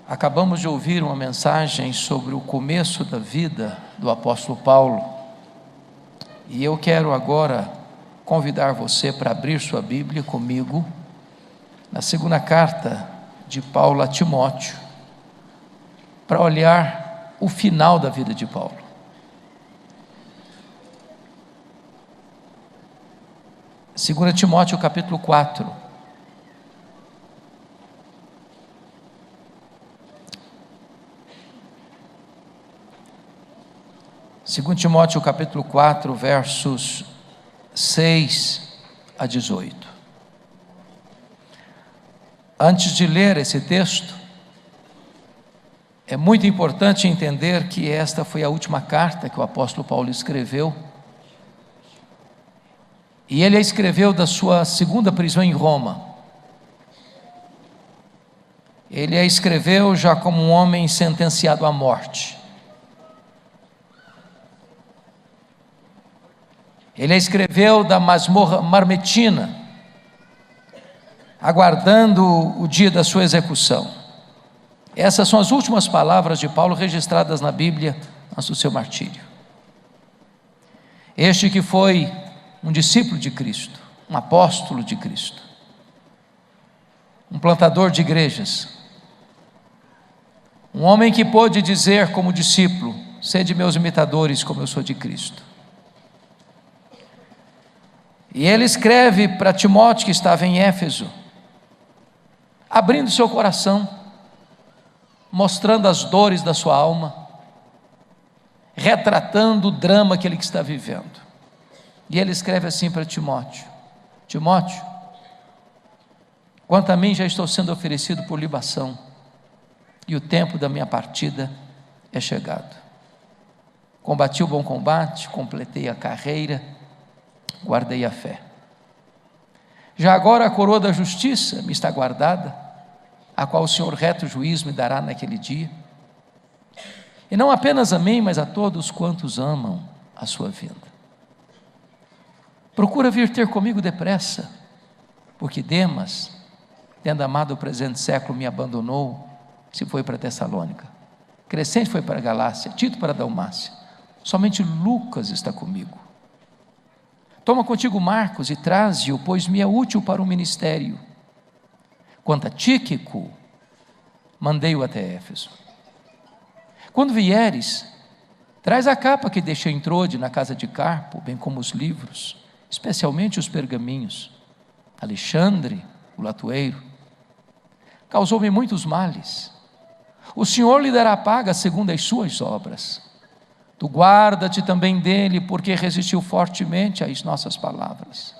Acabamos de ouvir uma mensagem sobre o começo da vida do apóstolo Paulo, e eu quero agora convidar você para abrir sua Bíblia comigo, na segunda carta de Paulo a Timóteo, para olhar o final da vida de Paulo. Segunda Timóteo capítulo 4. Segundo Timóteo capítulo 4, versos 6 a 18. Antes de ler esse texto, é muito importante entender que esta foi a última carta que o apóstolo Paulo escreveu, e ele a escreveu da sua segunda prisão em Roma. Ele a escreveu já como um homem sentenciado à morte. Ele a escreveu da masmorra marmetina, aguardando o dia da sua execução. Essas são as últimas palavras de Paulo registradas na Bíblia antes do seu martírio. Este que foi um discípulo de Cristo, um apóstolo de Cristo, um plantador de igrejas, um homem que pôde dizer como discípulo: sede meus imitadores como eu sou de Cristo. E ele escreve para Timóteo, que estava em Éfeso, abrindo seu coração, mostrando as dores da sua alma, retratando o drama que ele está vivendo. E ele escreve assim para Timóteo: Timóteo, quanto a mim já estou sendo oferecido por libação, e o tempo da minha partida é chegado. Combati o bom combate, completei a carreira, guardei a fé. Já agora a coroa da justiça me está guardada, a qual o Senhor reto juiz me dará naquele dia, e não apenas a mim, mas a todos quantos amam a sua vinda. Procura vir ter comigo depressa, porque Demas, tendo amado o presente século, me abandonou, se foi para Tessalônica. Crescente foi para a Galácia, Tito para a Dalmácia, somente Lucas está comigo. Toma contigo Marcos e traze-o, pois me é útil para o ministério. Quanto a Tíquico, mandei-o até Éfeso. Quando vieres, traz a capa que deixei em Trode na casa de Carpo, bem como os livros, especialmente os pergaminhos. Alexandre, o latoeiro, causou-me muitos males. O Senhor lhe dará paga segundo as suas obras. Tu guarda-te também dele, porque resistiu fortemente às nossas palavras.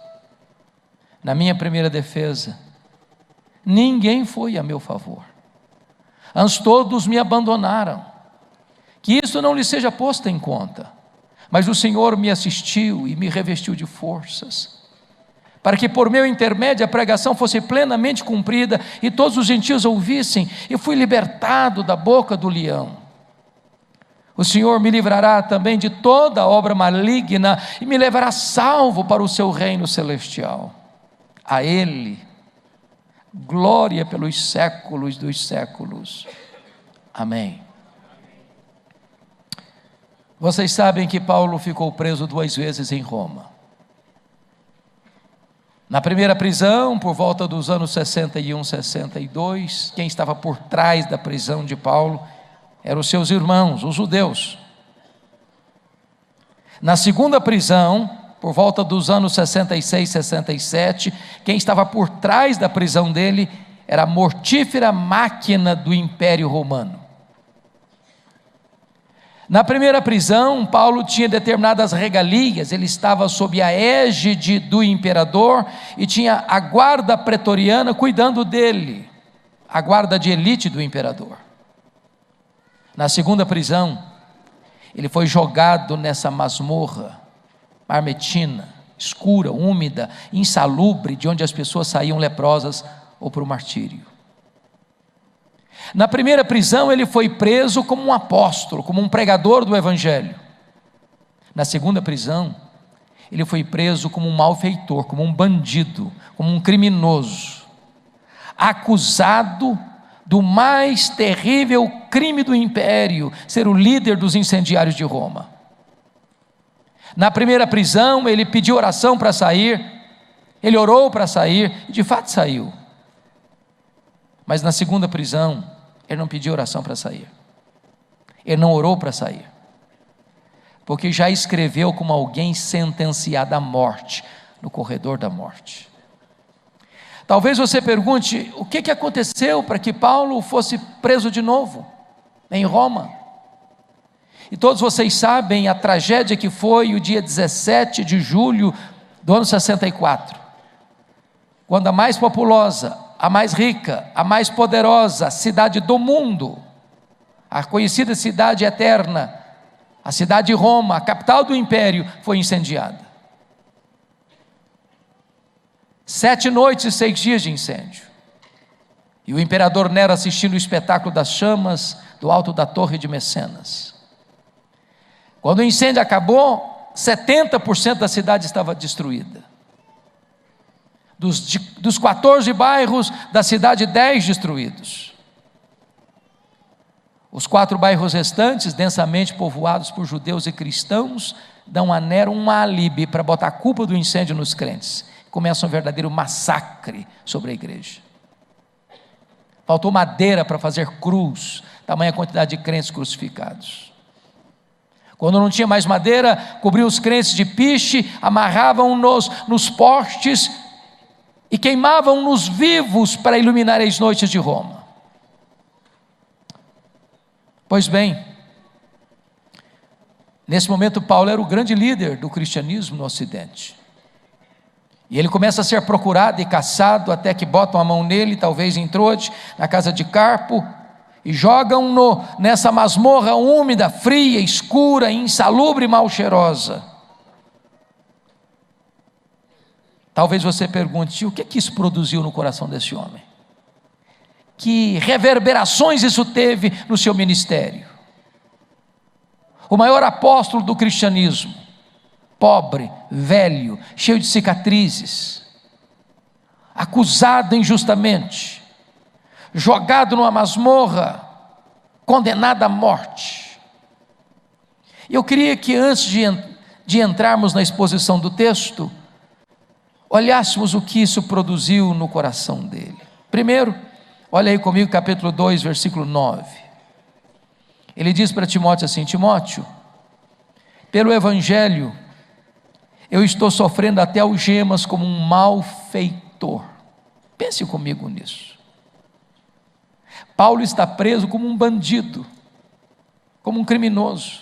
Na minha primeira defesa, ninguém foi a meu favor. Antes todos me abandonaram. Que isso não lhe seja posto em conta. Mas o Senhor me assistiu e me revestiu de forças, para que por meu intermédio a pregação fosse plenamente cumprida, e todos os gentios ouvissem, e fui libertado da boca do leão. O Senhor me livrará também de toda obra maligna, e me levará salvo para o seu reino celestial. A Ele, glória pelos séculos dos séculos. Amém. Vocês sabem que Paulo ficou preso 2 vezes em Roma. Na primeira prisão, por volta dos anos 61, 62, quem estava por trás da prisão de Paulo eram os seus irmãos, os judeus. Na segunda prisão, por volta dos anos 66, 67, quem estava por trás da prisão dele era a mortífera máquina do Império Romano. Na primeira prisão, Paulo tinha determinadas regalias, ele estava sob a égide do imperador e tinha a guarda pretoriana cuidando dele, a guarda de elite do imperador. Na segunda prisão, ele foi jogado nessa masmorra marmetina, escura, úmida, insalubre, de onde as pessoas saíam leprosas ou para o martírio. Na primeira prisão ele foi preso como um apóstolo, como um pregador do evangelho. Na segunda prisão, ele foi preso como um malfeitor, como um bandido, como um criminoso, acusado do mais terrível crime do império, ser o líder dos incendiários de Roma. Na primeira prisão, ele pediu oração para sair, ele orou para sair, e de fato saiu. Mas na segunda prisão, ele não pediu oração para sair, ele não orou para sair, porque já escreveu como alguém sentenciado à morte, no corredor da morte. Talvez você pergunte, o que aconteceu para que Paulo fosse preso de novo, em Roma? E todos vocês sabem a tragédia que foi o dia 17 de julho do ano 64, quando a mais populosa, a mais rica, a mais poderosa cidade do mundo, a conhecida cidade eterna, a cidade de Roma, a capital do império, foi incendiada. 7 noites e 6 dias de incêndio. E o imperador Nero assistindo o espetáculo das chamas do alto da torre de Mecenas. Quando o incêndio acabou, 70% da cidade estava destruída. Dos 14 bairros da cidade, 10 destruídos. Os 4 bairros restantes, densamente povoados por judeus e cristãos, dão a Nero um álibi para botar a culpa do incêndio nos crentes. Começa um verdadeiro massacre sobre a igreja. Faltou madeira para fazer cruz, tamanha quantidade de crentes crucificados. Quando não tinha mais madeira, cobriam os crentes de piche, amarravam nos postes e queimavam-nos vivos para iluminar as noites de Roma. Pois bem, nesse momento Paulo era o grande líder do cristianismo no Ocidente. E ele começa a ser procurado e caçado, até que botam a mão nele, talvez em Troade, na casa de Carpo, e jogam-no nessa masmorra úmida, fria, escura, insalubre e mal cheirosa. Talvez você pergunte, o que isso produziu no coração desse homem? Que reverberações isso teve no seu ministério? O maior apóstolo do cristianismo, pobre, velho, cheio de cicatrizes, acusado injustamente, jogado numa masmorra, condenado à morte. E eu queria que antes de entrarmos na exposição do texto, olhássemos o que isso produziu no coração dele. Primeiro, olha aí comigo capítulo 2, versículo 9. Ele diz para Timóteo assim: Timóteo, pelo evangelho, eu estou sofrendo até algemas como um malfeitor. Pense comigo nisso. Paulo está preso como um bandido, como um criminoso.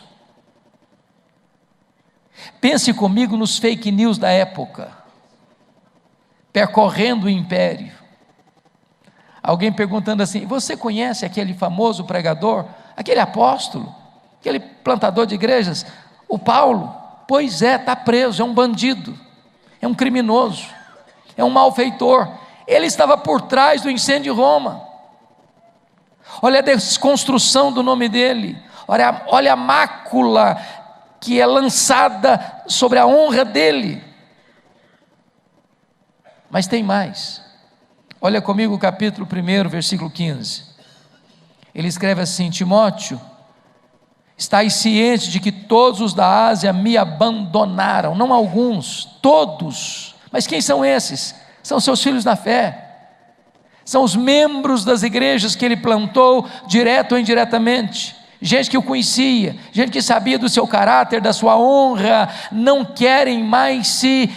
Pense comigo nos fake news da época, percorrendo o império. Alguém perguntando assim: você conhece aquele famoso pregador, aquele apóstolo, aquele plantador de igrejas, o Paulo? Pois é, está preso, é um bandido, é um criminoso, é um malfeitor. Ele estava por trás do incêndio de Roma. Olha a desconstrução do nome dele, olha a mácula que é lançada sobre a honra dele. Mas tem mais. Olha comigo o capítulo 1, versículo 15. Ele escreve assim: Timóteo, estais ciente de que todos os da Ásia me abandonaram, não alguns, todos. Mas quem são esses? São seus filhos na fé, são os membros das igrejas que ele plantou, direto ou indiretamente, gente que o conhecia, gente que sabia do seu caráter, da sua honra, não querem mais se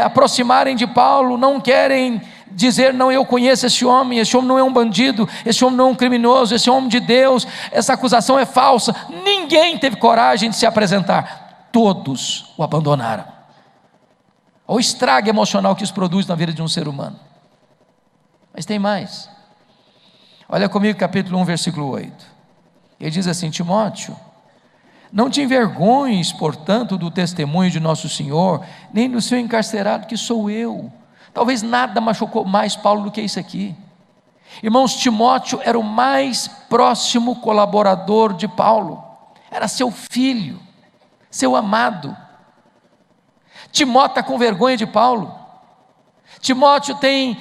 aproximarem de Paulo, não querem dizer: não, eu conheço esse homem não é um bandido, esse homem não é um criminoso, esse homem de Deus, essa acusação é falsa. Ninguém teve coragem de se apresentar, todos o abandonaram. O estrago emocional que isso produz na vida de um ser humano. Mas tem mais. Olha comigo capítulo 1, versículo 8. Ele diz assim: Timóteo, não te envergonhes, portanto, do testemunho de nosso Senhor, nem do seu encarcerado, que sou eu. Talvez nada machucou mais Paulo do que isso aqui. Irmãos, Timóteo era o mais próximo colaborador de Paulo, era seu filho, seu amado. Timóteo está com vergonha de Paulo. Timóteo tem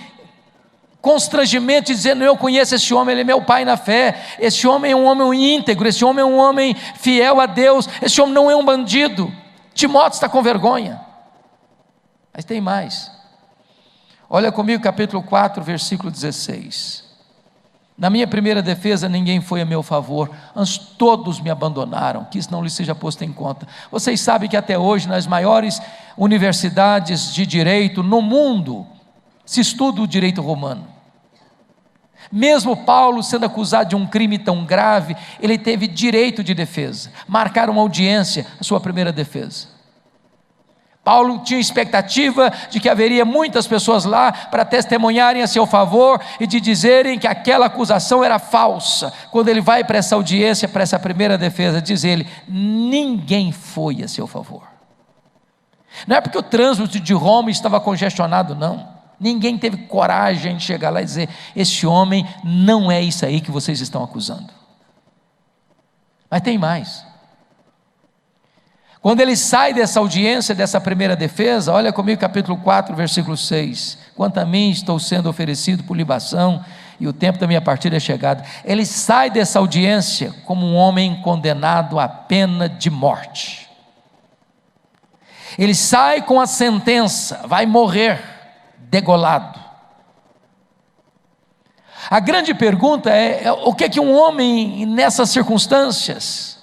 constrangimento de dizer: não, eu conheço esse homem, ele é meu pai na fé, esse homem é um homem íntegro, esse homem é um homem fiel a Deus, esse homem não é um bandido. Timóteo está com vergonha. Mas tem mais. Olha comigo capítulo 4, versículo 16. Na minha primeira defesa ninguém foi a meu favor, antes todos me abandonaram, que isso não lhe seja posto em conta. Vocês sabem que até hoje nas maiores universidades de direito no mundo se estuda o direito romano. Mesmo Paulo sendo acusado de um crime tão grave, ele teve direito de defesa. Marcaram uma audiência, a sua primeira defesa. Paulo tinha expectativa de que haveria muitas pessoas lá para testemunharem a seu favor e de dizerem que aquela acusação era falsa. Quando ele vai para essa audiência, para essa primeira defesa, diz ele: ninguém foi a seu favor. Não é porque o trânsito de Roma estava congestionado, não. Ninguém teve coragem de chegar lá e dizer: esse homem não é isso aí que vocês estão acusando. Mas tem mais. Quando ele sai dessa audiência, dessa primeira defesa, olha comigo capítulo 4, versículo 6. Quanto a mim, estou sendo oferecido por libação, e o tempo da minha partida é chegado. Ele sai dessa audiência como um homem condenado à pena de morte. Ele sai com a sentença, vai morrer degolado. A grande pergunta é o que um homem nessas circunstâncias,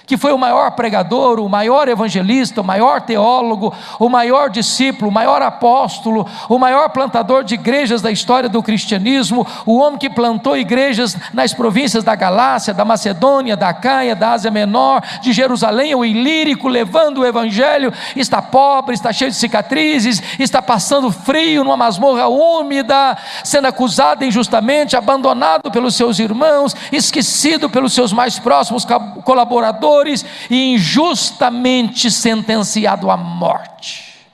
que foi o maior pregador, o maior evangelista, o maior teólogo, o maior discípulo, o maior apóstolo, o maior plantador de igrejas da história do cristianismo, o homem que plantou igrejas nas províncias da Galácia, da Macedônia, da Acaia, da Ásia Menor, de Jerusalém, o Ilírico, levando o evangelho, está pobre, está cheio de cicatrizes, está passando frio numa masmorra úmida, sendo acusado injustamente, abandonado pelos seus irmãos, esquecido pelos seus mais próximos colaboradores, e injustamente sentenciado à morte.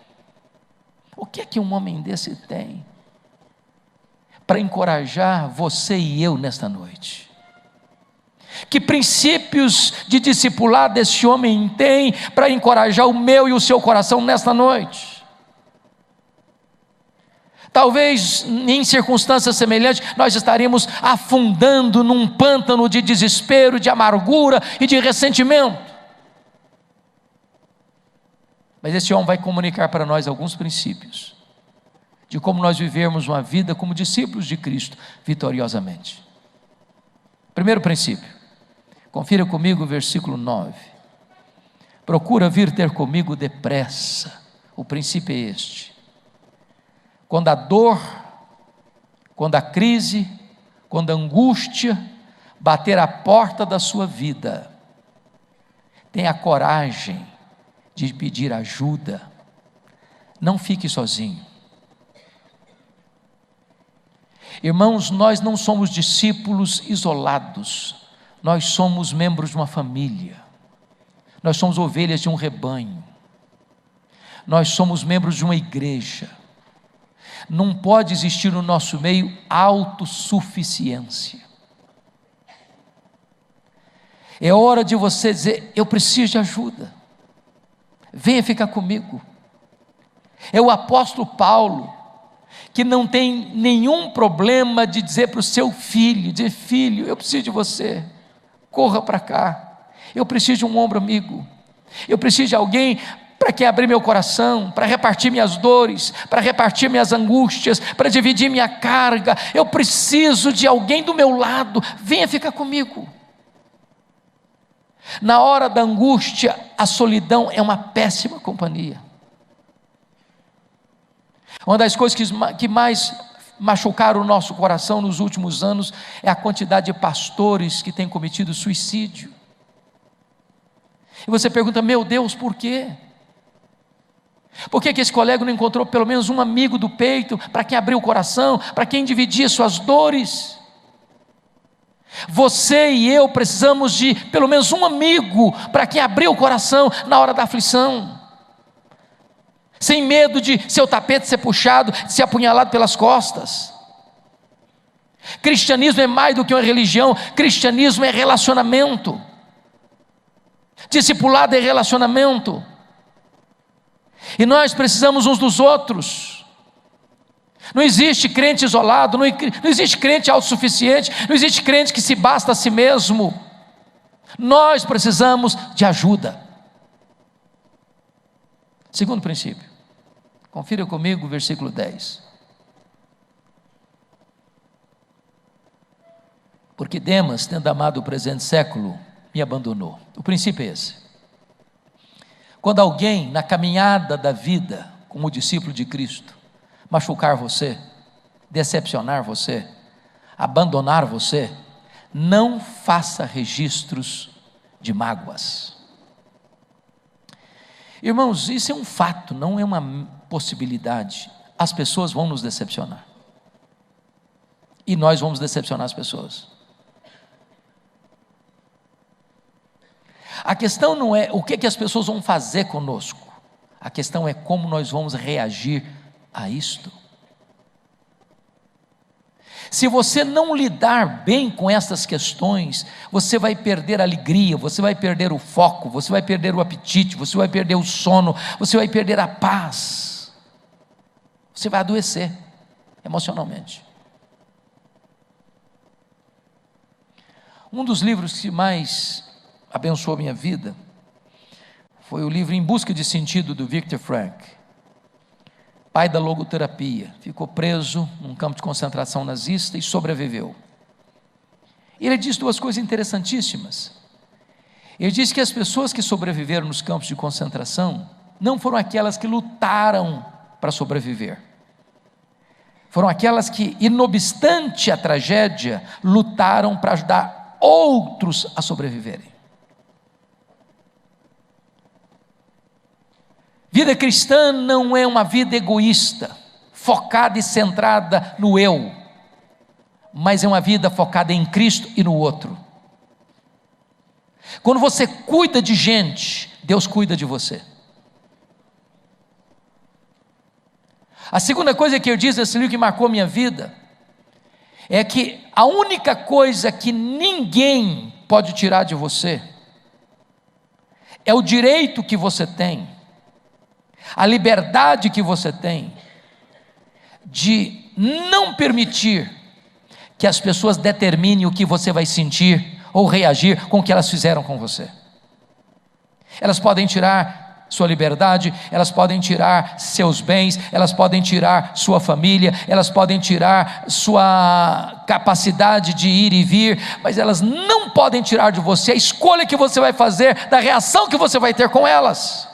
O que é que um homem desse tem para encorajar você e eu nesta noite? Que princípios de discipulado esse homem tem para encorajar o meu e o seu coração nesta noite? Talvez em circunstâncias semelhantes nós estaremos afundando num pântano de desespero, de amargura e de ressentimento. Mas esse homem vai comunicar para nós alguns princípios de como nós vivermos uma vida como discípulos de Cristo vitoriosamente. Primeiro princípio, confira comigo o versículo 9. Procura vir ter comigo depressa. O princípio é este: quando a dor, quando a crise, quando a angústia bater à porta da sua vida, tenha coragem de pedir ajuda, não fique sozinho. Irmãos, nós não somos discípulos isolados, nós somos membros de uma família, nós somos ovelhas de um rebanho, nós somos membros de uma igreja. Não pode existir no nosso meio autossuficiência. É hora de você dizer: eu preciso de ajuda, venha ficar comigo. É o apóstolo Paulo, que não tem nenhum problema de dizer para o seu filho, dizer: filho, eu preciso de você, corra para cá, eu preciso de um ombro amigo, eu preciso de alguém para quem abrir meu coração, para repartir minhas dores, para repartir minhas angústias, para dividir minha carga. Eu preciso de alguém do meu lado, venha ficar comigo. Na hora da angústia, a solidão é uma péssima companhia. Uma das coisas que mais machucaram o nosso coração nos últimos anos é a quantidade de pastores que têm cometido suicídio. E você pergunta: meu Deus, por quê? Por que esse colega não encontrou pelo menos um amigo do peito, para quem abrir o coração, para quem dividir suas dores? Você e eu precisamos de pelo menos um amigo, para quem abrir o coração na hora da aflição, sem medo de seu tapete ser puxado, de ser apunhalado pelas costas. Cristianismo é mais do que uma religião, cristianismo é relacionamento, discipulado é relacionamento. E nós precisamos uns dos outros. Não existe crente isolado, não existe crente autossuficiente, não existe crente que se basta a si mesmo. Nós precisamos de ajuda. Segundo princípio, confira comigo o versículo 10. Porque Demas, tendo amado o presente século, me abandonou. O princípio é esse. Quando alguém na caminhada da vida, como discípulo de Cristo, machucar você, decepcionar você, abandonar você, não faça registros de mágoas. Irmãos, isso é um fato, não é uma possibilidade. As pessoas vão nos decepcionar. E nós vamos decepcionar as pessoas. A questão não é o que as pessoas vão fazer conosco. A questão é como nós vamos reagir a isto. Se você não lidar bem com essas questões, você vai perder a alegria, você vai perder o foco, você vai perder o apetite, você vai perder o sono, você vai perder a paz. Você vai adoecer emocionalmente. Um dos livros que mais abençoou minha vida foi o livro Em Busca de Sentido, do Viktor Frankl, pai da logoterapia. Ficou preso num campo de concentração nazista e sobreviveu. Ele diz duas coisas interessantíssimas. Ele diz que as pessoas que sobreviveram nos campos de concentração não foram aquelas que lutaram para sobreviver. Foram aquelas que, inobstante a tragédia, lutaram para ajudar outros a sobreviverem. Vida cristã não é uma vida egoísta, focada e centrada no eu, mas é uma vida focada em Cristo e no outro. Quando você cuida de gente, Deus cuida de você. A segunda coisa que eu disse nesse livro que marcou minha vida, é que a única coisa que ninguém pode tirar de você, é o direito que você tem, a liberdade que você tem, de não permitir que as pessoas determinem o que você vai sentir, ou reagir com o que elas fizeram com você. Elas podem tirar sua liberdade, elas podem tirar seus bens, elas podem tirar sua família, elas podem tirar sua capacidade de ir e vir, mas elas não podem tirar de você a escolha que você vai fazer, da reação que você vai ter com elas.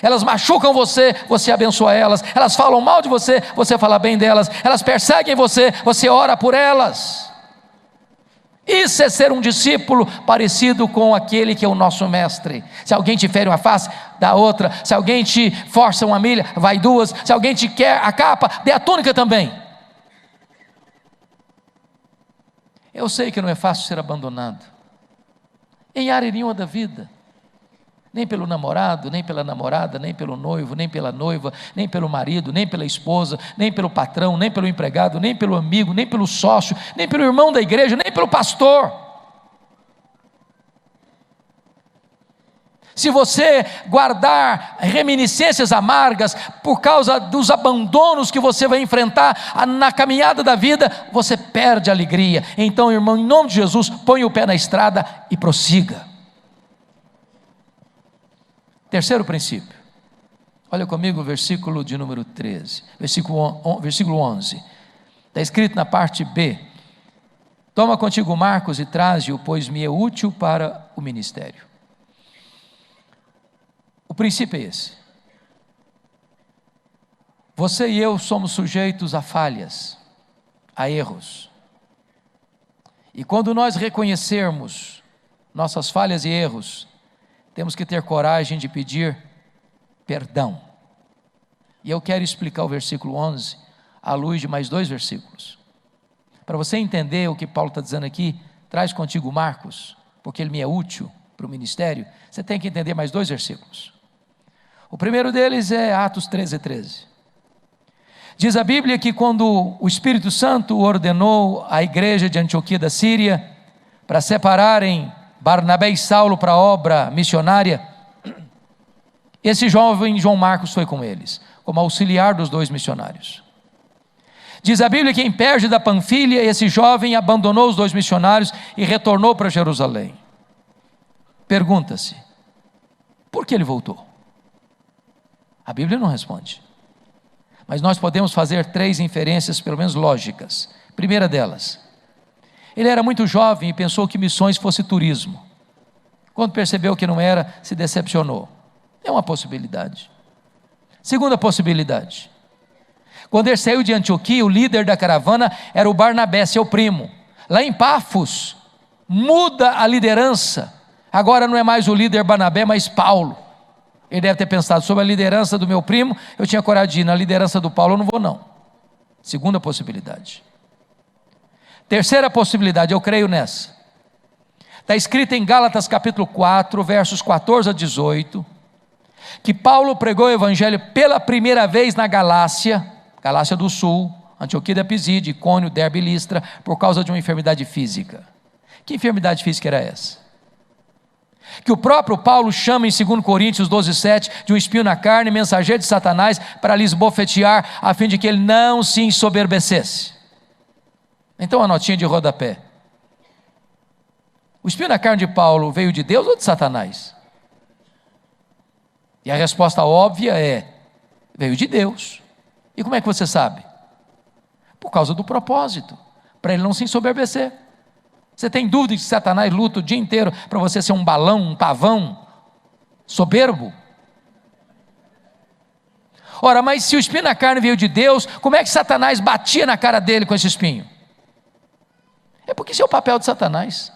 Elas machucam você, você abençoa elas. Elas falam mal de você, você fala bem delas. Elas perseguem você, você ora por elas. Isso é ser um discípulo parecido com aquele que é o nosso mestre. Se alguém te fere uma face, dá outra. Se alguém te força uma milha, vai duas. Se alguém te quer a capa, dê a túnica também. Eu sei que não é fácil ser abandonado em área nenhuma da vida. Nem pelo namorado, nem pela namorada, nem pelo noivo, nem pela noiva, nem pelo marido, nem pela esposa, nem pelo patrão, nem pelo empregado, nem pelo amigo, nem pelo sócio, nem pelo irmão da igreja, nem pelo pastor. Se você guardar reminiscências amargas por causa dos abandonos que você vai enfrentar na caminhada da vida, você perde a alegria. Então, irmão, em nome de Jesus, põe o pé na estrada e prossiga. Terceiro princípio, olha comigo o versículo de número 13, versículo 11, está escrito na parte B: toma contigo Marcos e traze-o, pois me é útil para o ministério. O princípio é esse: você e eu somos sujeitos a falhas, a erros, e quando nós reconhecermos nossas falhas e erros, temos que ter coragem de pedir perdão. E eu quero explicar o versículo 11 à luz de mais dois versículos. Para você entender o que Paulo está dizendo aqui, traz contigo Marcos, porque ele me é útil para o ministério. Você tem que entender mais dois versículos. O primeiro deles é Atos 13:13. Diz a Bíblia que quando o Espírito Santo ordenou à igreja de Antioquia da Síria para separarem Barnabé e Saulo para a obra missionária, esse jovem João Marcos foi com eles, como auxiliar dos dois missionários. Diz a Bíblia que em Perge da Panfilha, esse jovem abandonou os 2 missionários e retornou para Jerusalém. Pergunta-se, por que ele voltou? A Bíblia não responde. Mas nós podemos fazer 3 inferências, pelo menos lógicas. Primeira delas, ele era muito jovem e pensou que missões fosse turismo. Quando percebeu que não era, se decepcionou. É uma possibilidade. Segunda possibilidade, quando ele saiu de Antioquia, o líder da caravana era o Barnabé, seu primo. Lá em Pafos, muda a liderança. Agora não é mais o líder Barnabé, mas Paulo. Ele deve ter pensado, sobre a liderança do meu primo, eu tinha coragem de ir, na liderança do Paulo eu não vou não. Segunda possibilidade. Terceira possibilidade, eu creio nessa. Está escrito em Gálatas capítulo 4, versos 14 a 18, que Paulo pregou o evangelho pela primeira vez na Galácia do Sul, Antioquia da Pisídia, Icônio, Derbe e Listra, por causa de uma enfermidade física. Que enfermidade física era essa? Que o próprio Paulo chama em 2 Coríntios 12:7 de um espinho na carne, mensageiro de Satanás, para lhes bofetear, a fim de que ele não se ensoberbecesse. Então a notinha de rodapé. O espinho na carne de Paulo veio de Deus ou de Satanás? E a resposta óbvia é, veio de Deus. E como é que você sabe? Por causa do propósito, para ele não se ensoberbecer. Você tem dúvida de que Satanás luta o dia inteiro para você ser um balão, um pavão, soberbo? Ora, mas se o espinho na carne veio de Deus, como é que Satanás batia na cara dele com esse espinho? É porque esse é o papel de Satanás.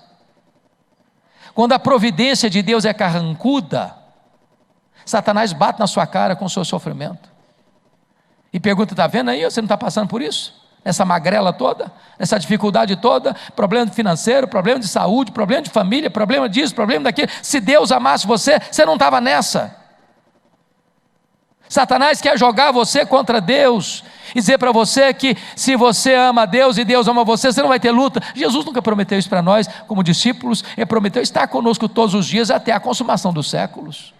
Quando a providência de Deus é carrancuda, Satanás bate na sua cara com o seu sofrimento. E pergunta, está vendo aí, você não está passando por isso? Nessa magrela toda, nessa dificuldade toda, problema financeiro, problema de saúde, problema de família, problema disso, problema daquilo. Se Deus amasse você, você não estava nessa. Satanás quer jogar você contra Deus e dizer para você que se você ama a Deus e Deus ama você, você não vai ter luta. Jesus nunca prometeu isso para nós como discípulos, ele prometeu estar conosco todos os dias até a consumação dos séculos.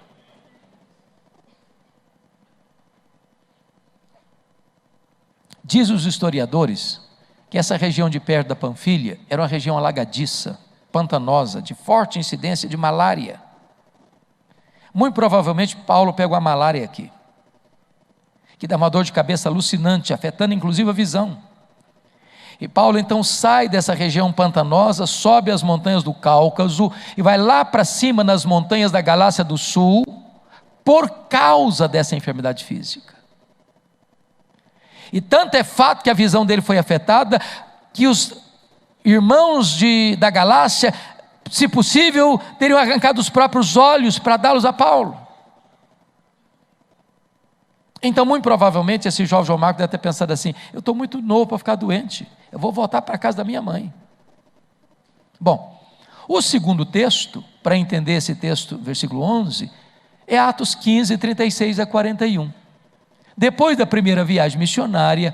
Diz os historiadores que essa região de perto da Panfilha era uma região alagadiça, pantanosa, de forte incidência de malária. Muito provavelmente Paulo pegou a malária aqui, que dá uma dor de cabeça alucinante, afetando inclusive a visão. E Paulo então sai dessa região pantanosa, sobe as montanhas do Cáucaso e vai lá para cima nas montanhas da Galácia do Sul, por causa dessa enfermidade física. E tanto é fato que a visão dele foi afetada, que os irmãos da Galácia, se possível, teriam arrancado os próprios olhos para dá-los a Paulo. Então, muito provavelmente, esse jovem João Marcos deve ter pensado assim, eu estou muito novo para ficar doente, eu vou voltar para a casa da minha mãe. Bom, o segundo texto, para entender esse texto, versículo 11, é Atos 15, 36 a 41. Depois da primeira viagem missionária,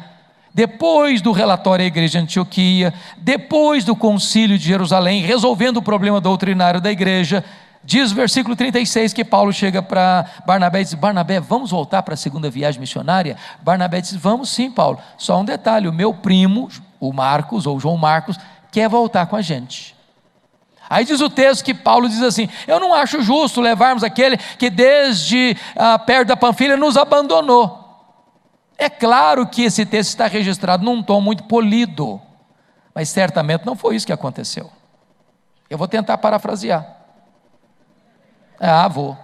depois do relatório à igreja de Antioquia, depois do concílio de Jerusalém, resolvendo o problema doutrinário da igreja, diz o versículo 36 que Paulo chega para Barnabé e diz, Barnabé, vamos voltar para a segunda viagem missionária? Barnabé diz, vamos sim, Paulo, só um detalhe, o meu primo, o Marcos, ou João Marcos, quer voltar com a gente. Aí diz o texto que Paulo diz assim, eu não acho justo levarmos aquele que desde perto da Panfilha nos abandonou. É claro que esse texto está registrado num tom muito polido, mas certamente não foi isso que aconteceu. Eu vou tentar parafrasear. Vou.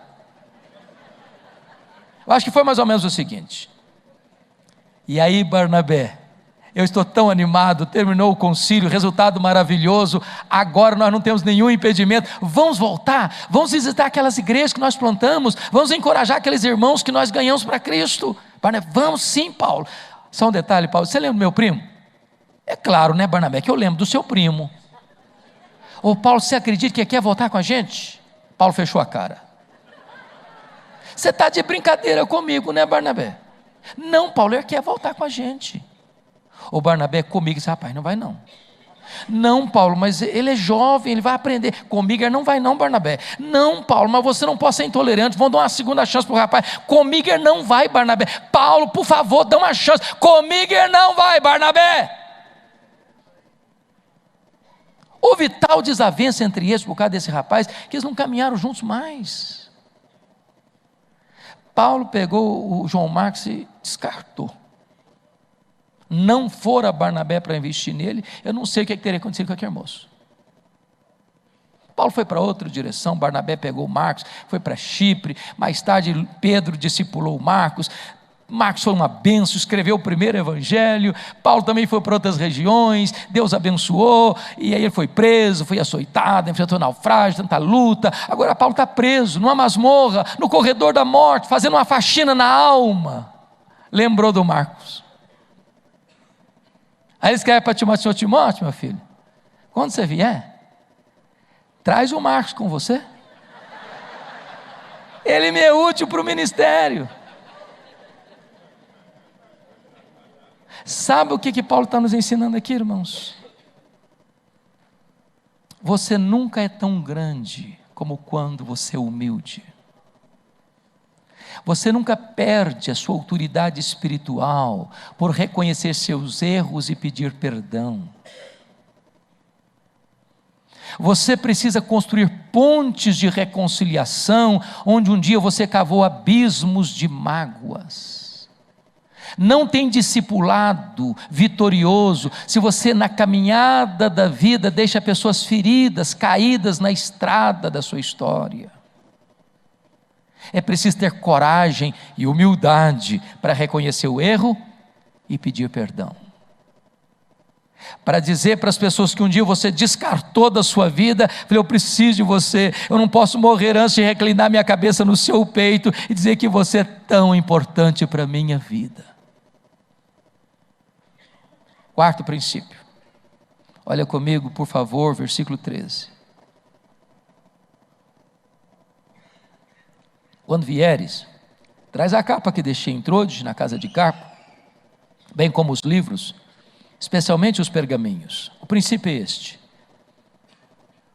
Eu acho que foi mais ou menos o seguinte. E aí, Barnabé, eu estou tão animado, terminou o concílio, resultado maravilhoso, agora nós não temos nenhum impedimento, vamos voltar, vamos visitar aquelas igrejas que nós plantamos, vamos encorajar aqueles irmãos que nós ganhamos para Cristo. Barnabé, vamos sim, Paulo. Só um detalhe, Paulo, você lembra do meu primo? É claro, né, Barnabé, que eu lembro do seu primo. Ô Paulo, você acredita que quer voltar com a gente? Paulo fechou a cara. Você está de brincadeira comigo, né, Barnabé? Não, Paulo, ele quer voltar com a gente. O Barnabé comigo disse, rapaz, não vai não. Não, Paulo, mas ele é jovem, ele vai aprender. Comigo ele não vai não, Barnabé. Não, Paulo, mas você não pode ser intolerante, vão dar uma segunda chance para o rapaz. Comigo ele não vai, Barnabé. Paulo, por favor, dá uma chance. Comigo ele não vai, Barnabé. Houve tal desavença entre eles por causa desse rapaz, que eles não caminharam juntos mais. Paulo pegou o João Marcos e descartou. Não fora Barnabé para investir nele, eu não sei o que teria acontecido com aquele moço. Paulo foi para outra direção, Barnabé pegou Marcos, foi para Chipre, mais tarde Pedro discipulou Marcos, Marcos foi uma bênção, escreveu o primeiro evangelho, Paulo também foi para outras regiões, Deus abençoou, e aí ele foi preso, foi açoitado, enfrentou naufrágio, tanta luta, agora Paulo está preso, numa masmorra, no corredor da morte, fazendo uma faxina na alma, lembrou do Marcos. Aí ele escreve para Timóteo: Timóteo, meu filho, quando você vier, traz o Marcos com você, ele me é útil para o ministério. Sabe o que Paulo está nos ensinando aqui, irmãos? Você nunca é tão grande como quando você é humilde. Você nunca perde a sua autoridade espiritual por reconhecer seus erros e pedir perdão. Você precisa construir pontes de reconciliação, onde um dia você cavou abismos de mágoas. Não tem discipulado vitorioso se você na caminhada da vida deixa pessoas feridas, caídas na estrada da sua história. É preciso ter coragem e humildade para reconhecer o erro e pedir perdão. Para dizer para as pessoas que um dia você descartou da sua vida, eu preciso de você, eu não posso morrer antes de reclinar minha cabeça no seu peito e dizer que você é tão importante para a minha vida. Quarto princípio, olha comigo por favor, versículo 13. Quando vieres, traz a capa que deixei em Troade, na casa de Carpo, bem como os livros, especialmente os pergaminhos. O princípio é este: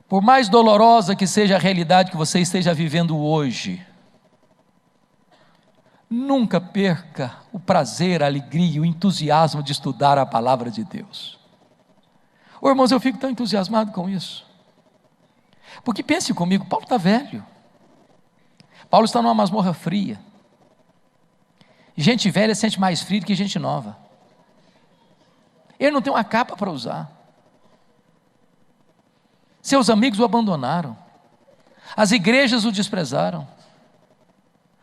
por mais dolorosa que seja a realidade que você esteja vivendo hoje, nunca perca o prazer, a alegria, o entusiasmo de estudar a palavra de Deus. Ô irmãos, eu fico tão entusiasmado com isso, porque pense comigo, Paulo está velho, Paulo está numa masmorra fria, gente velha sente mais frio do que gente nova, ele não tem uma capa para usar, seus amigos o abandonaram, as igrejas o desprezaram,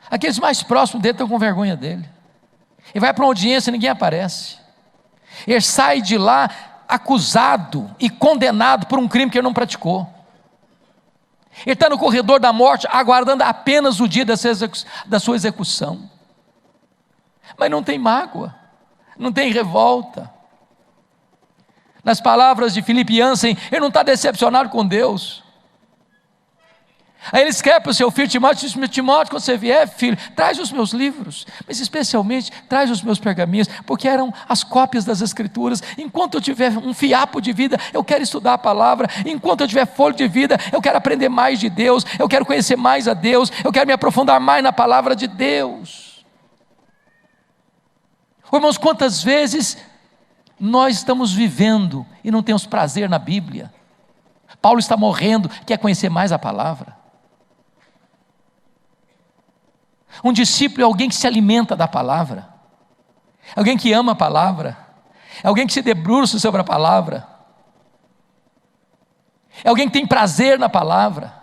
aqueles mais próximos dele estão com vergonha dele, ele vai para uma audiência e ninguém aparece, ele sai de lá acusado e condenado por um crime que ele não praticou, ele está no corredor da morte aguardando apenas o dia da sua execução, mas não tem mágoa, não tem revolta. Nas palavras de Philip Yancey, ele não está decepcionado com Deus. Aí ele escreve para o seu filho Timóteo, diz: Timóteo, quando você vier, filho, traz os meus livros, mas especialmente traz os meus pergaminhos, porque eram as cópias das escrituras. Enquanto eu tiver um fiapo de vida, eu quero estudar a palavra. Enquanto eu tiver fôlego de vida, eu quero aprender mais de Deus, eu quero conhecer mais a Deus, eu quero me aprofundar mais na palavra de Deus. Irmãos, quantas vezes nós estamos vivendo e não temos prazer na Bíblia? Paulo está morrendo, quer conhecer mais a palavra. Um discípulo é alguém que se alimenta da palavra, alguém que ama a palavra, é alguém que se debruça sobre a palavra, é alguém que tem prazer na palavra,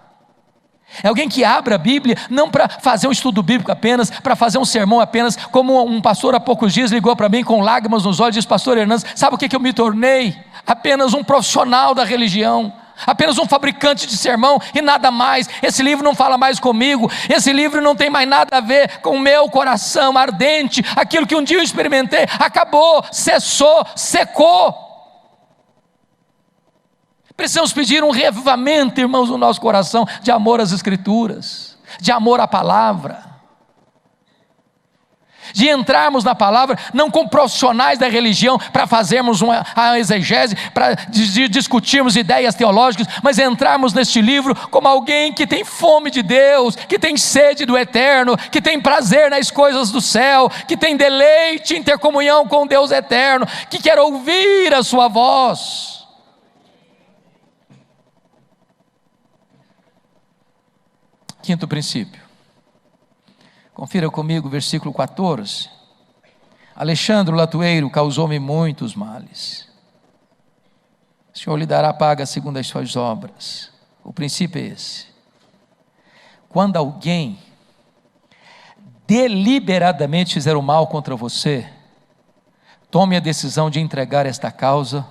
é alguém que abre a Bíblia, não para fazer um estudo bíblico apenas, para fazer um sermão apenas, como um pastor há poucos dias ligou para mim com lágrimas nos olhos, disse: pastor Hernandes, sabe o que eu me tornei? Apenas um profissional da religião, apenas um fabricante de sermão e nada mais. Esse livro não fala mais comigo, esse livro não tem mais nada a ver com o meu coração ardente, aquilo que um dia eu experimentei, acabou, cessou, secou. Precisamos pedir um reavivamento, irmãos, no nosso coração, de amor às escrituras, de amor à palavra, de entrarmos na palavra, não como profissionais da religião, para fazermos uma exegese, para discutirmos ideias teológicas, mas entrarmos neste livro como alguém que tem fome de Deus, que tem sede do eterno, que tem prazer nas coisas do céu, que tem deleite em ter comunhão com Deus eterno, que quer ouvir a sua voz. Quinto princípio, confira comigo o versículo 14. Alexandre o latoeiro causou-me muitos males, o Senhor lhe dará paga segundo as suas obras. O princípio é esse: quando alguém deliberadamente fizer o mal contra você, tome a decisão de entregar esta causa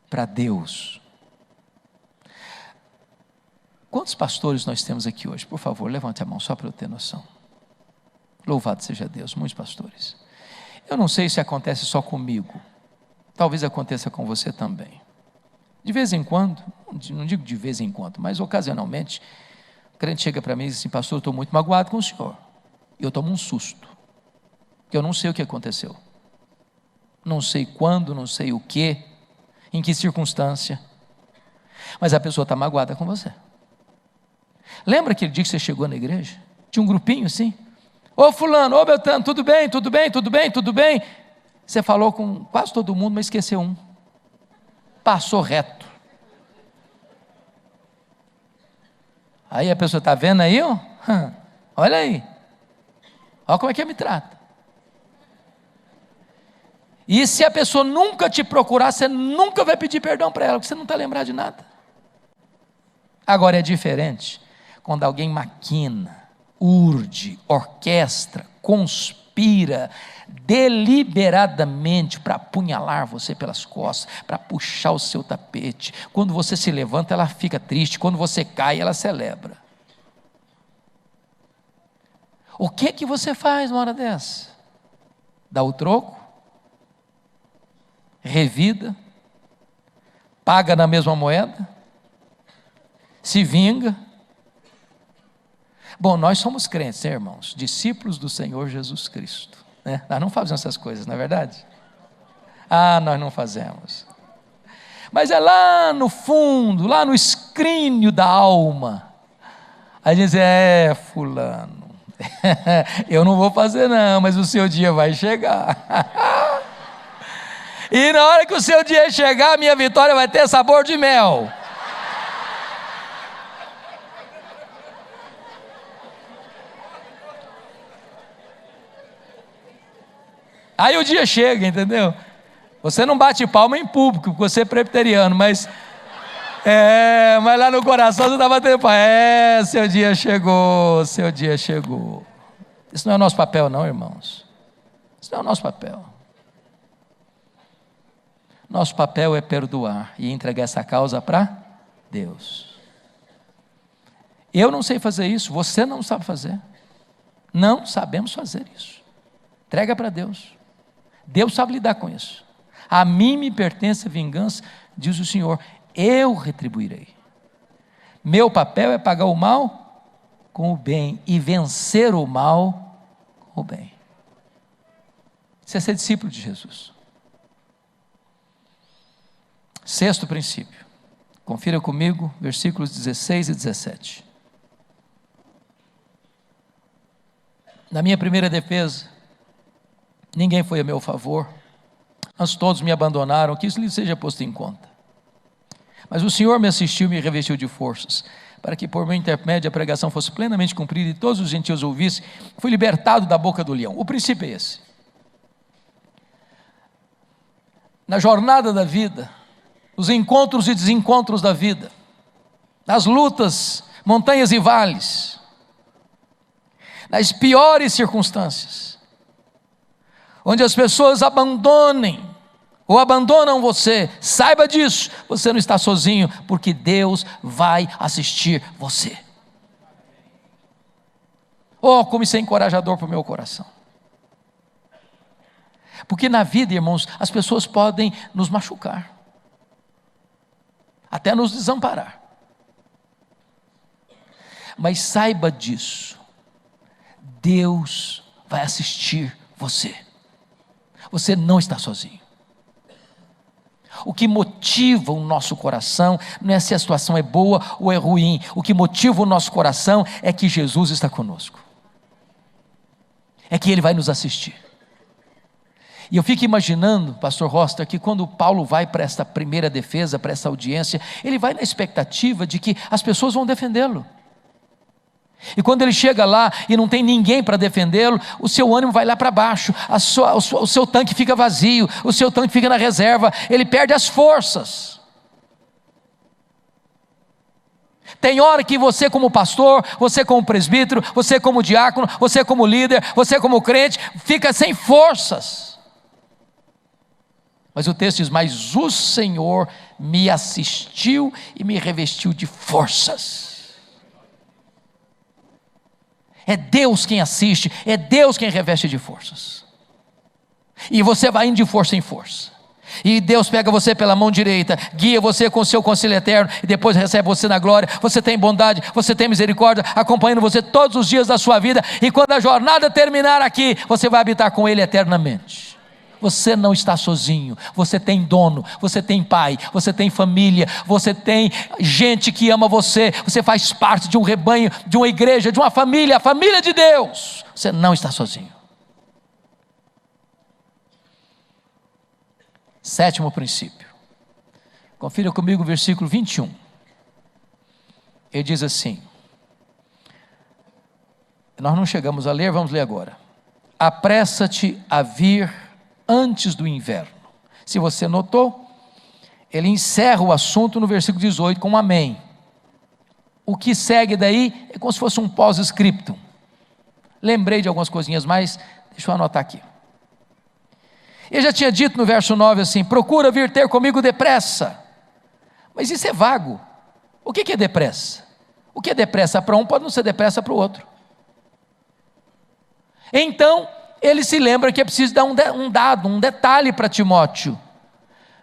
para Deus. Quantos pastores nós temos aqui hoje? Por favor, levante a mão só para eu ter noção. Louvado seja Deus, muitos pastores. Eu não sei se acontece só comigo, talvez aconteça com você também. De vez em quando, não digo de vez em quando, mas ocasionalmente, o crente chega para mim e diz assim: pastor, eu estou muito magoado com o senhor. E eu tomo um susto, porque eu não sei o que aconteceu. Não sei quando, não sei o que, em que circunstância, mas a pessoa está magoada com você. Lembra aquele dia que você chegou na igreja? Tinha um grupinho assim: ô fulano, ô Beltrano, tudo bem, tudo bem, tudo bem, tudo bem? Você falou com quase todo mundo, mas esqueceu um. Passou reto. Aí a pessoa está vendo aí, ó? Olha aí, olha como é que me trata. E se a pessoa nunca te procurar, você nunca vai pedir perdão para ela, porque você não está lembrado de nada. Agora é diferente quando alguém maquina, urde, orquestra, conspira deliberadamente para apunhalar você pelas costas, para puxar o seu tapete. Quando você se levanta, ela fica triste; quando você cai, ela celebra. O que você faz numa hora dessa? Dá o troco? Revida? Paga na mesma moeda? Se vinga? Bom, nós somos crentes, né, irmãos? Discípulos do Senhor Jesus Cristo, né? Nós não fazemos essas coisas, não é verdade? Nós não fazemos. Mas é lá no fundo, lá no escrínio da alma, a gente diz: fulano, eu não vou fazer não, mas o seu dia vai chegar. E na hora que o seu dia chegar, a minha vitória vai ter sabor de mel. Aí o dia chega, entendeu? Você não bate palma em público, porque você é presbiteriano, mas lá no coração você está batendo palma. Seu dia chegou, seu dia chegou. Isso não é o nosso papel não, irmãos. Isso não é o nosso papel. Nosso papel é perdoar e entregar essa causa para Deus. Eu não sei fazer isso, você não sabe fazer. Não sabemos fazer isso. Entrega para Deus. Deus sabe lidar com isso. A mim me pertence a vingança, diz o Senhor, eu retribuirei. Meu papel é pagar o mal com o bem e vencer o mal com o bem. Isso é ser discípulo de Jesus. Sexto princípio, confira comigo, versículos 16 e 17. Na minha primeira defesa, ninguém foi a meu favor, antes todos me abandonaram, que isso lhe seja posto em conta. Mas o Senhor me assistiu e me revestiu de forças, para que por meu intermédio a pregação fosse plenamente cumprida e todos os gentios ouvissem. Fui libertado da boca do leão. O princípio é esse. Na jornada da vida, nos encontros e desencontros da vida, nas lutas, montanhas e vales, nas piores circunstâncias, onde as pessoas abandonem ou abandonam você, saiba disso, você não está sozinho, porque Deus vai assistir você. Oh, como isso é encorajador para o meu coração. Porque na vida, irmãos, as pessoas podem nos machucar, até nos desamparar. Mas saiba disso, Deus vai assistir você. Você não está sozinho. O que motiva o nosso coração não é se a situação é boa ou é ruim. O que motiva o nosso coração é que Jesus está conosco. É que Ele vai nos assistir. E eu fico imaginando, pastor Roster, que quando Paulo vai para esta primeira defesa, para essa audiência, ele vai na expectativa de que as pessoas vão defendê-lo. E quando ele chega lá e não tem ninguém para defendê-lo, o seu ânimo vai lá para baixo, o seu tanque fica vazio, o seu tanque fica na reserva, ele perde as forças. Tem hora que você como pastor, você como presbítero, você como diácono, você como líder, você como crente, fica sem forças. Mas o texto diz, mas o Senhor me assistiu e me revestiu de forças. É Deus quem assiste, é Deus quem reveste de forças. E você vai indo de força em força. E Deus pega você pela mão direita, guia você com o seu conselho eterno, e depois recebe você na glória. Você tem bondade, você tem misericórdia, acompanhando você todos os dias da sua vida. E quando a jornada terminar aqui, você vai habitar com Ele eternamente. Você não está sozinho, você tem dono, você tem pai, você tem família, você tem gente que ama você, você faz parte de um rebanho, de uma igreja, de uma família, a família de Deus. Você não está sozinho. Sétimo princípio, confira comigo o versículo 21, ele diz assim, nós não chegamos a ler, vamos ler agora. Apressa-te a vir antes do inverno. Se você notou, ele encerra o assunto no versículo 18 com um amém. O que segue daí é como se fosse um pós-scriptum. Lembrei de algumas coisinhas, mas deixa eu anotar aqui. Ele já tinha dito no verso 9 assim, procura vir ter comigo depressa. Mas isso é vago. O que é depressa? O que é depressa para um pode não ser depressa para o outro. Então, ele se lembra que é preciso dar um detalhe para Timóteo.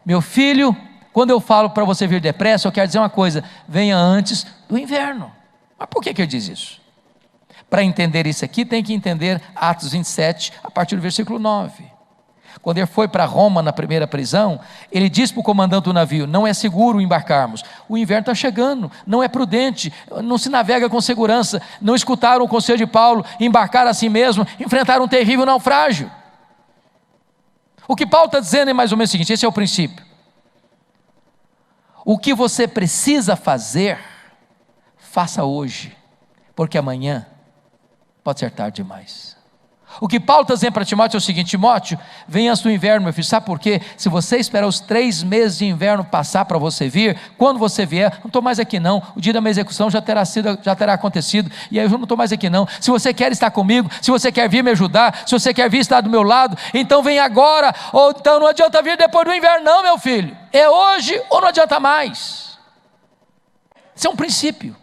Meu filho, quando eu falo para você vir depressa, eu quero dizer uma coisa, venha antes do inverno. Mas por que ele diz isso? Para entender isso aqui, tem que entender Atos 27, a partir do versículo 9. Quando ele foi para Roma na primeira prisão, ele disse para o comandante do navio, não é seguro embarcarmos, o inverno está chegando, não é prudente, não se navega com segurança. Não escutaram o conselho de Paulo, embarcaram assim mesmo, enfrentaram um terrível naufrágio. O que Paulo está dizendo é mais ou menos o seguinte, esse é o princípio. O que você precisa fazer, faça hoje, porque amanhã pode ser tarde demais. O que Paulo está dizendo para Timóteo é o seguinte, Timóteo, vem antes do inverno, meu filho, sabe por quê? Se você esperar os 3 meses de inverno passar para você vir, quando você vier, não estou mais aqui não, o dia da minha execução já terá acontecido, e aí eu não estou mais aqui não. Se você quer estar comigo, se você quer vir me ajudar, se você quer vir estar do meu lado, então vem agora, ou então não adianta vir depois do inverno não, meu filho, é hoje ou não adianta mais. Isso é um princípio.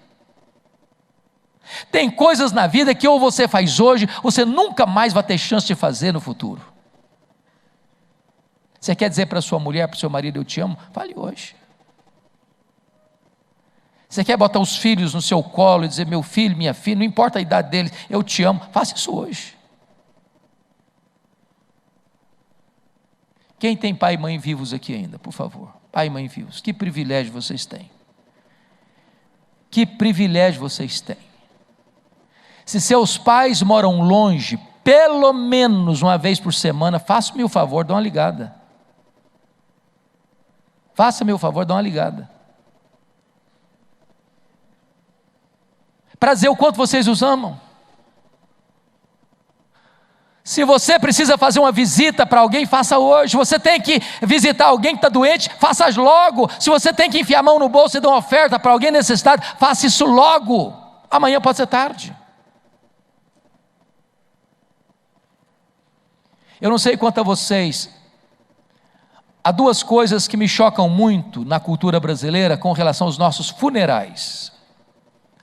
Tem coisas na vida que ou você faz hoje, você nunca mais vai ter chance de fazer no futuro. Você quer dizer para sua mulher, para o seu marido, eu te amo? Fale hoje. Você quer botar os filhos no seu colo e dizer, meu filho, minha filha, não importa a idade deles, eu te amo, faça isso hoje. Quem tem pai e mãe vivos aqui ainda, por favor? Pai e mãe vivos, que privilégio vocês têm. Que privilégio vocês têm. Se seus pais moram longe, pelo menos uma vez por semana, faça-me o favor, dá uma ligada. Faça-me o favor, dá uma ligada. Para dizer o quanto vocês os amam. Se você precisa fazer uma visita para alguém, faça hoje. Você tem que visitar alguém que está doente, faça logo. Se você tem que enfiar a mão no bolso e dar uma oferta para alguém necessitado, faça isso logo. Amanhã pode ser tarde. Eu não sei quanto a vocês, há 2 coisas que me chocam muito na cultura brasileira com relação aos nossos funerais.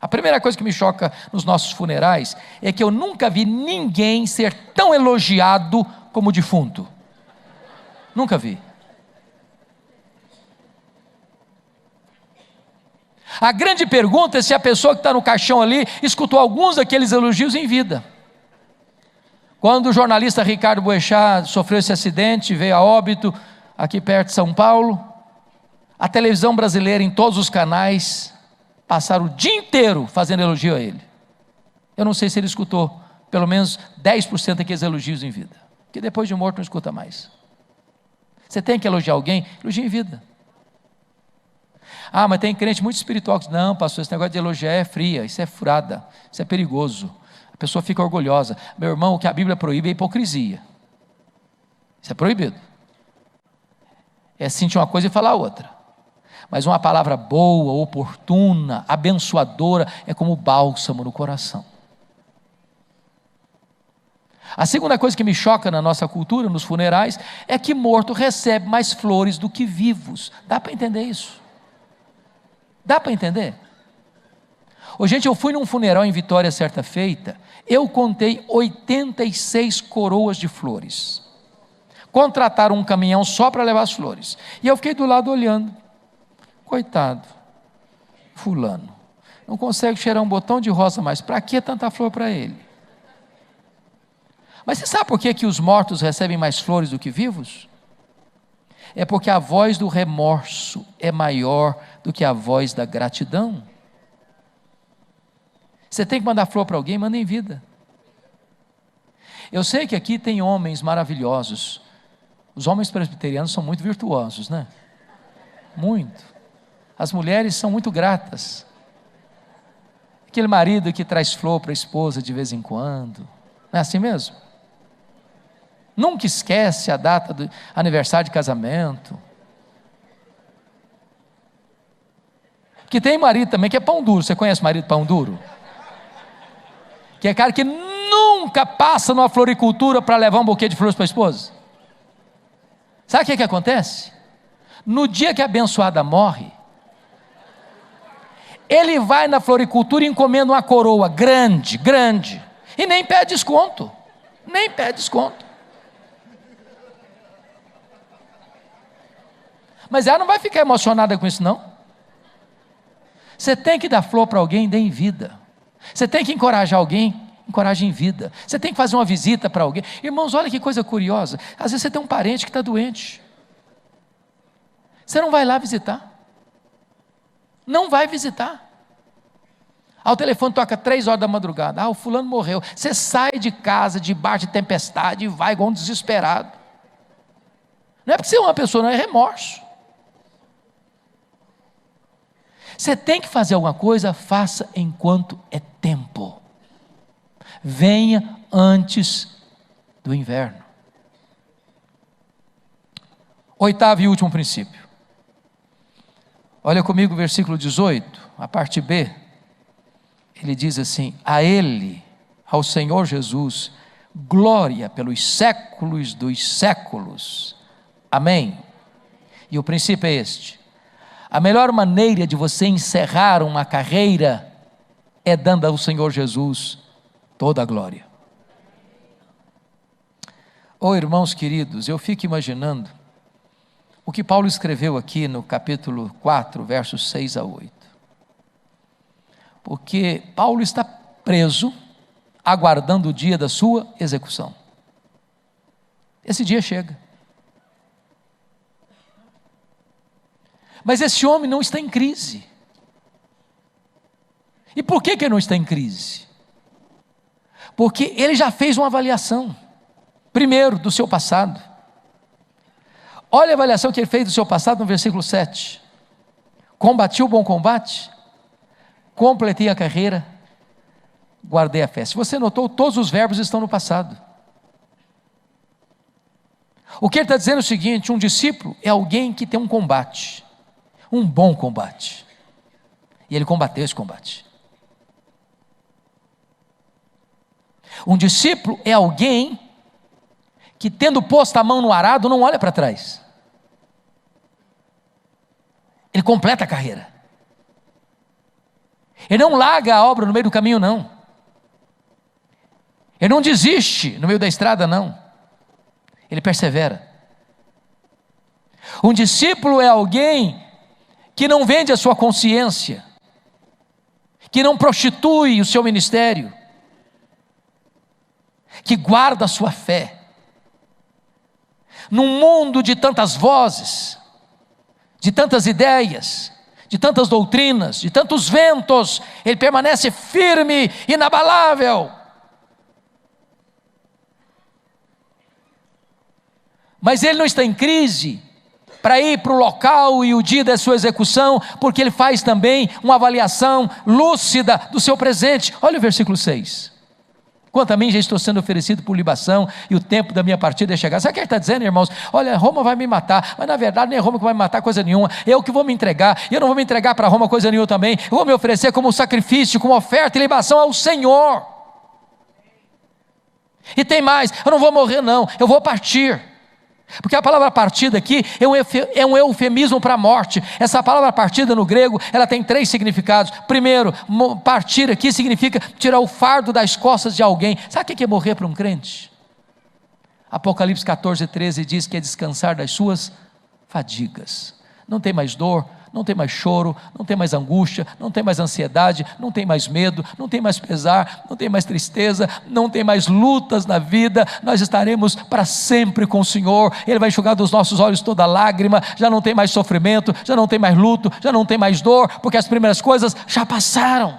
A primeira coisa que me choca nos nossos funerais é que eu nunca vi ninguém ser tão elogiado como o defunto. Nunca vi. A grande pergunta é se a pessoa que está no caixão ali escutou alguns daqueles elogios em vida. Quando o jornalista Ricardo Boechat sofreu esse acidente, veio a óbito, aqui perto de São Paulo, a televisão brasileira, em todos os canais, passaram o dia inteiro fazendo elogio a ele. Eu não sei se ele escutou pelo menos 10% daqueles elogios em vida, porque depois de morto não escuta mais. Você tem que elogiar alguém, elogie em vida. Ah, mas tem crente muito espiritual que diz, não, pastor, esse negócio de elogiar é fria, isso é furada, isso é perigoso. A pessoa fica orgulhosa. Meu irmão, o que a Bíblia proíbe é hipocrisia. Isso é proibido. É sentir uma coisa e falar outra. Mas uma palavra boa, oportuna, abençoadora, é como bálsamo no coração. A segunda coisa que me choca na nossa cultura, nos funerais, é que morto recebe mais flores do que vivos. Dá para entender isso? Dá para entender? Ô, gente, eu fui num funeral em Vitória certa feita, eu contei 86 coroas de flores. Contrataram um caminhão só para levar as flores. E eu fiquei do lado olhando. Coitado, fulano, não consegue cheirar um botão de rosa mais, para que tanta flor para ele? Mas você sabe por que os mortos recebem mais flores do que vivos? É porque a voz do remorso é maior do que a voz da gratidão. Você tem que mandar flor para alguém, manda em vida. Eu sei que aqui tem homens maravilhosos. Os homens presbiterianos são muito virtuosos, né? Muito. As mulheres são muito gratas. Aquele marido que traz flor para a esposa de vez em quando. Não é assim mesmo? Nunca esquece a data do aniversário de casamento. Que tem marido também que é pão duro. Você conhece marido pão duro? Que é cara que nunca passa numa floricultura para levar um buquê de flores para a esposa. Sabe o que acontece? No dia que a abençoada morre, ele vai na floricultura e encomenda uma coroa grande, grande, e nem pede desconto, nem pede desconto. Mas ela não vai ficar emocionada com isso não. Você tem que dar flor para alguém, dê em vida. Você tem que encorajar alguém, encoraje em vida. Você tem que fazer uma visita para alguém. Irmãos, olha que coisa curiosa, às vezes você tem um parente que está doente, você não vai lá visitar, não vai visitar. O telefone toca 3 horas da madrugada, o fulano morreu, você sai de casa debaixo de tempestade e vai igual um desesperado. Não é porque você é uma pessoa, não, é remorso. Você tem que fazer alguma coisa, faça enquanto é tempo. Venha antes do inverno. 8º e último princípio. Olha comigo o versículo 18, a parte B. Ele diz assim: a Ele, ao Senhor Jesus, glória pelos séculos dos séculos. Amém. E o princípio é este: a melhor maneira de você encerrar uma carreira é dando ao Senhor Jesus toda a glória. Oh, irmãos queridos, eu fico imaginando o que Paulo escreveu aqui no capítulo 4, versos 6 a 8. Porque Paulo está preso, aguardando o dia da sua execução. Esse dia chega. Mas esse homem não está em crise. E por que ele não está em crise? Porque ele já fez uma avaliação, primeiro, do seu passado. Olha a avaliação que ele fez do seu passado no versículo 7. Combati o bom combate, completei a carreira, guardei a fé. Se você notou, todos os verbos estão no passado. O que ele está dizendo é o seguinte: um discípulo é alguém que tem um combate, um bom combate, e ele combateu esse combate. Um discípulo é alguém que, tendo posto a mão no arado, não olha para trás. Ele completa a carreira. Ele não larga a obra no meio do caminho, não. Ele não desiste no meio da estrada, não. Ele persevera. Um discípulo é alguém que não vende a sua consciência, que não prostitui o seu ministério, que guarda a sua fé. Num mundo de tantas vozes, de tantas ideias, de tantas doutrinas, de tantos ventos, ele permanece firme, inabalável. Mas ele não está em crise para ir para o local e o dia da sua execução, porque ele faz também uma avaliação lúcida do seu presente. Olha o versículo 6. Quanto a mim, já estou sendo oferecido por libação, e o tempo da minha partida é chegar. Sabe o que ele está dizendo, irmãos? Olha, Roma vai me matar, mas na verdade nem é Roma que vai me matar coisa nenhuma, eu que vou me entregar, e eu não vou me entregar para Roma coisa nenhuma também, eu vou me oferecer como sacrifício, como oferta e libação ao Senhor. E tem mais, eu não vou morrer não, eu vou partir. Porque a palavra partida aqui é um eufemismo para a morte. Essa palavra partida no grego, ela tem 3 significados. Primeiro, partir aqui significa tirar o fardo das costas de alguém. Sabe o que é morrer para um crente? Apocalipse 14:13 diz que é descansar das suas fadigas. Não tem mais dor, não tem mais choro, não tem mais angústia, não tem mais ansiedade, não tem mais medo, não tem mais pesar, não tem mais tristeza, não tem mais lutas na vida. Nós estaremos para sempre com o Senhor. Ele vai enxugar dos nossos olhos toda lágrima. Já não tem mais sofrimento, já não tem mais luto, já não tem mais dor, porque as primeiras coisas já passaram.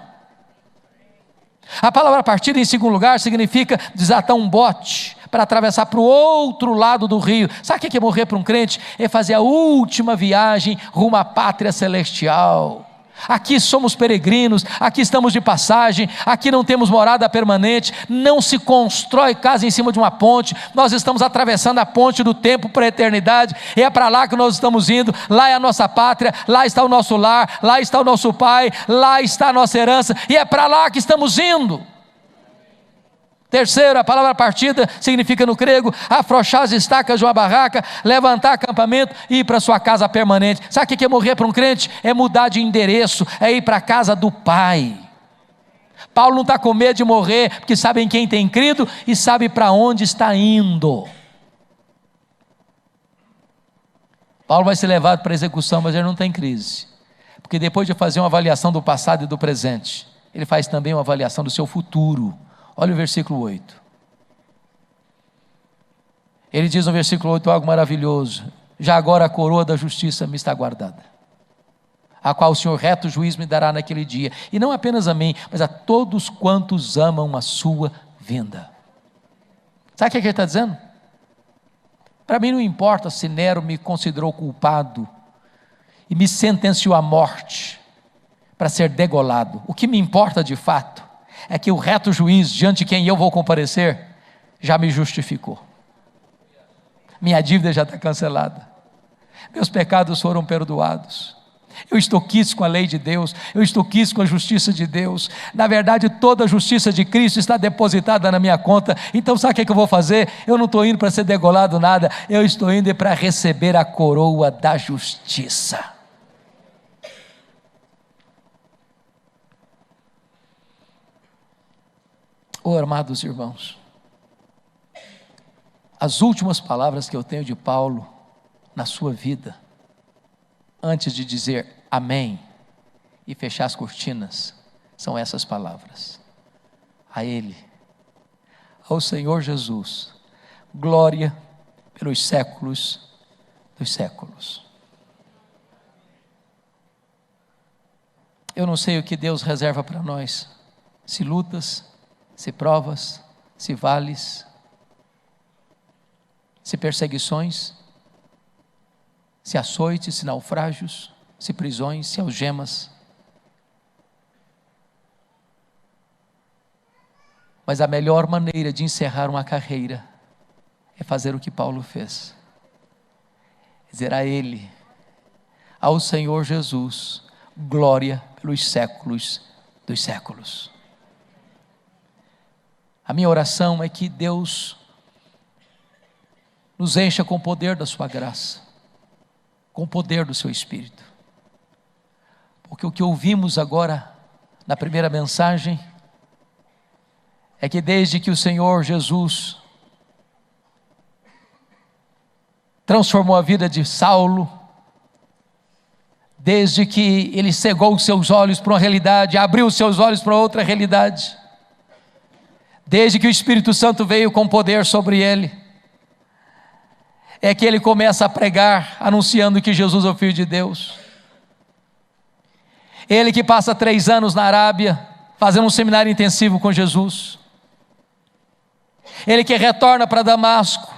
A palavra partida, em segundo lugar, significa desatar um bote para atravessar para o outro lado do rio. Sabe o que é morrer para um crente? É fazer a última viagem rumo à pátria celestial. Aqui somos peregrinos, aqui estamos de passagem, aqui não temos morada permanente, não se constrói casa em cima de uma ponte, nós estamos atravessando a ponte do tempo para a eternidade, e é para lá que nós estamos indo. Lá é a nossa pátria, lá está o nosso lar, lá está o nosso pai, lá está a nossa herança, e é para lá que estamos indo. Terceiro, a palavra partida significa no grego afrouxar as estacas de uma barraca, levantar acampamento e ir para sua casa permanente. Sabe o que é morrer para um crente? É mudar de endereço, é ir para a casa do Pai. Paulo não está com medo de morrer, porque sabe em quem tem crido e sabe para onde está indo. Paulo vai ser levado para a execução, mas ele não tem crise, porque depois de fazer uma avaliação do passado e do presente, ele faz também uma avaliação do seu futuro. Olha o versículo 8. Ele diz no versículo 8 algo maravilhoso: já agora a coroa da justiça me está guardada, a qual o Senhor reto juiz me dará naquele dia, e não apenas a mim, mas a todos quantos amam a sua vinda. Sabe o que ele está dizendo? Para mim não importa se Nero me considerou culpado e me sentenciou à morte para ser degolado. O que me importa de fato é que o reto juiz, diante de quem eu vou comparecer, já me justificou. Minha dívida já está cancelada, meus pecados foram perdoados, eu estou quisto com a lei de Deus, eu estou quisto com a justiça de Deus. Na verdade, toda a justiça de Cristo está depositada na minha conta. Então sabe o que eu vou fazer? Eu não estou indo para ser degolado nada, eu estou indo para receber a coroa da justiça. Oh, amados irmãos, as últimas palavras que eu tenho de Paulo na sua vida, antes de dizer amém e fechar as cortinas, são essas palavras: a Ele, ao Senhor Jesus, glória pelos séculos dos séculos. Eu não sei o que Deus reserva para nós, se lutas, se provas, se vales, se perseguições, se açoites, se naufrágios, se prisões, se algemas. Mas a melhor maneira de encerrar uma carreira é fazer o que Paulo fez: dizer a Ele, ao Senhor Jesus, glória pelos séculos dos séculos. A minha oração é que Deus nos encha com o poder da sua graça, com o poder do seu Espírito, porque o que ouvimos agora na primeira mensagem é que desde que o Senhor Jesus transformou a vida de Saulo, desde que ele cegou os seus olhos para uma realidade, abriu os seus olhos para outra realidade, desde que o Espírito Santo veio com poder sobre ele, é que ele começa a pregar, anunciando que Jesus é o Filho de Deus. Ele que passa 3 anos na Arábia, fazendo um seminário intensivo com Jesus. Ele que retorna para Damasco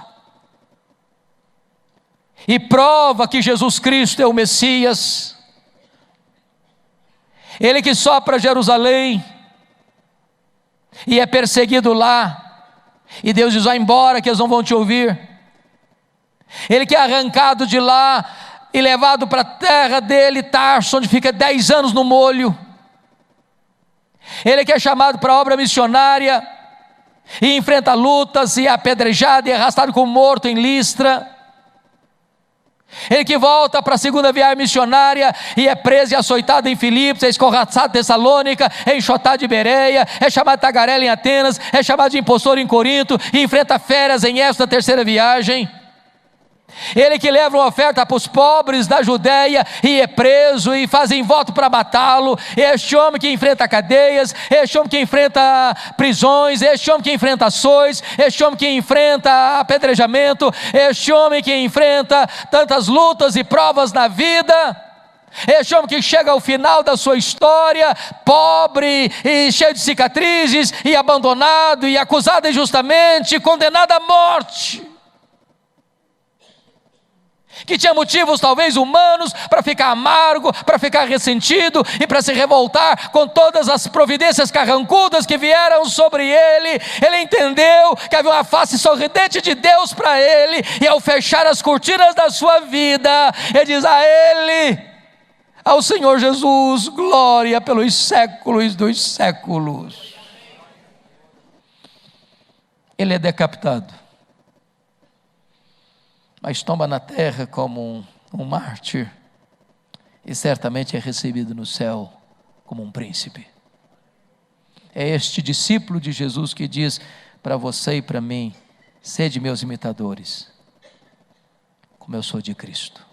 e prova que Jesus Cristo é o Messias. Ele que sopra Jerusalém e é perseguido lá, e Deus diz: vai embora que eles não vão te ouvir. Ele que é arrancado de lá e levado para a terra dele, Tarso, onde fica 10 anos no molho. Ele que é chamado para a obra missionária e enfrenta lutas e é apedrejado e é arrastado como morto em Listra. Ele que volta para a segunda viagem missionária e é preso e açoitado em Filipos, é escorraçado em Tessalônica, é enxotado de Bereia, é chamado de tagarela em Atenas, é chamado de impostor em Corinto e enfrenta feras em Éfeso na terceira viagem. Ele que leva uma oferta para os pobres da Judéia e é preso e fazem voto para matá-lo. Este homem que enfrenta cadeias, este homem que enfrenta prisões, este homem que enfrenta açoites, este homem que enfrenta apedrejamento, este homem que enfrenta tantas lutas e provas na vida. Este homem que chega ao final da sua história, pobre e cheio de cicatrizes, e abandonado e acusado injustamente, condenado à morte, que tinha motivos talvez humanos para ficar amargo, para ficar ressentido e para se revoltar com todas as providências carrancudas que vieram sobre ele. Ele entendeu que havia uma face sorridente de Deus para ele, e ao fechar as cortinas da sua vida, ele diz a ele, ao Senhor Jesus, glória pelos séculos dos séculos. Ele é decapitado, mas tomba na terra como um mártir, e certamente é recebido no céu como um príncipe. É este discípulo de Jesus que diz para você e para mim: sede meus imitadores, como eu sou de Cristo.